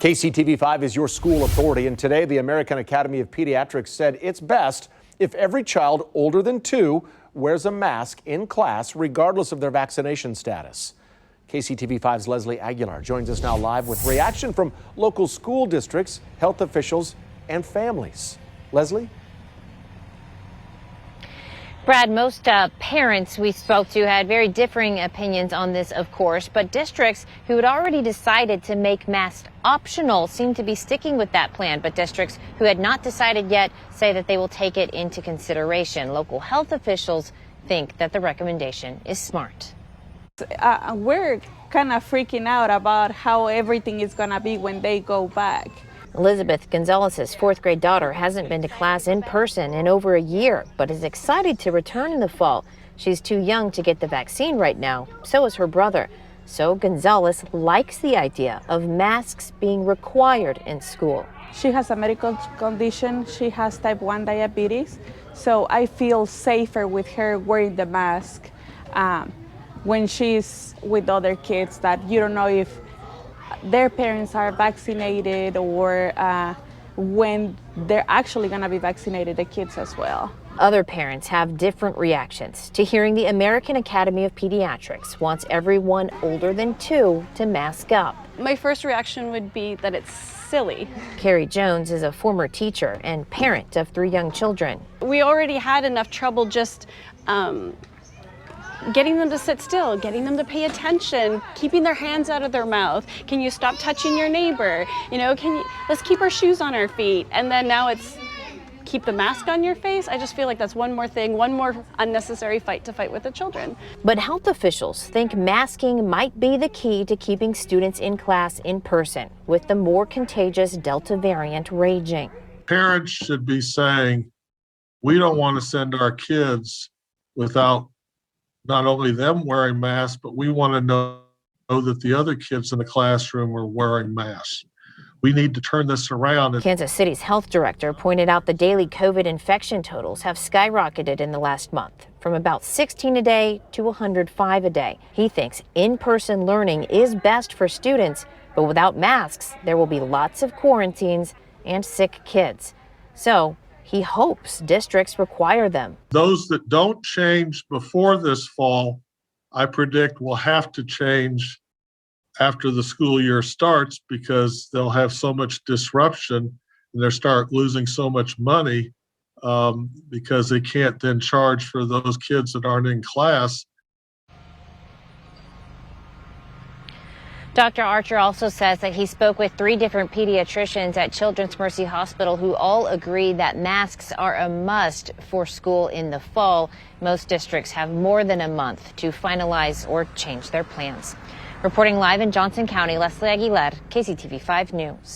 KCTV5 is your school authority, and today the American Academy of Pediatrics said it's best if every child older than 2 wears a mask in class, regardless of their vaccination status. KCTV5's Leslie Aguilar joins us now live with reaction from local school districts, health officials, and families. Leslie? Brad, most parents we spoke to had very differing opinions on this, of course, but districts who had already decided to make masks optional seem to be sticking with that plan. But districts who had not decided yet say that they will take it into consideration. Local health officials think that the recommendation is smart. We're kind of freaking out about how everything is going to be when they go back. Elizabeth Gonzalez's 4th grade daughter hasn't been to class in person in over a year, but is excited to return in the fall. She's too young to get the vaccine right now. So is her brother. So Gonzalez likes the idea of masks being required in school. She has a medical condition. She has type 1 diabetes. So I feel safer with her wearing the mask when she's with other kids that you don't know if their parents are vaccinated or when they're actually going to be vaccinated, the kids as well. Other parents have different reactions to hearing the American Academy of Pediatrics wants everyone older than 2 to mask up. My first reaction would be that it's silly. Carrie Jones is a former teacher and parent of 3 young children. We already had enough trouble just getting them to sit still, getting them to pay attention, keeping their hands out of their mouth. Can you stop touching your neighbor? You know, let's keep our shoes on our feet. And then now it's keep the mask on your face. I just feel like that's one more thing, one more unnecessary fight to fight with the children. But health officials think masking might be the key to keeping students in class in person, with the more contagious Delta variant raging. Parents should be saying, we don't want to send our kids without not only them wearing masks, but we want to know that the other kids in the classroom are wearing masks. We need to turn this around. Kansas City's health director pointed out the daily COVID infection totals have skyrocketed in the last month, from about 16 a day to 105 a day. He thinks in-person learning is best for students, but without masks, there will be lots of quarantines and sick kids. So he hopes districts require them. Those that don't change before this fall, I predict will have to change after the school year starts because they'll have so much disruption and they'll start losing so much money because they can't then charge for those kids that aren't in class. Dr. Archer also says that he spoke with 3 different pediatricians at Children's Mercy Hospital who all agree that masks are a must for school in the fall. Most districts have more than a month to finalize or change their plans. Reporting live in Johnson County, Leslie Aguilar, KCTV5 News.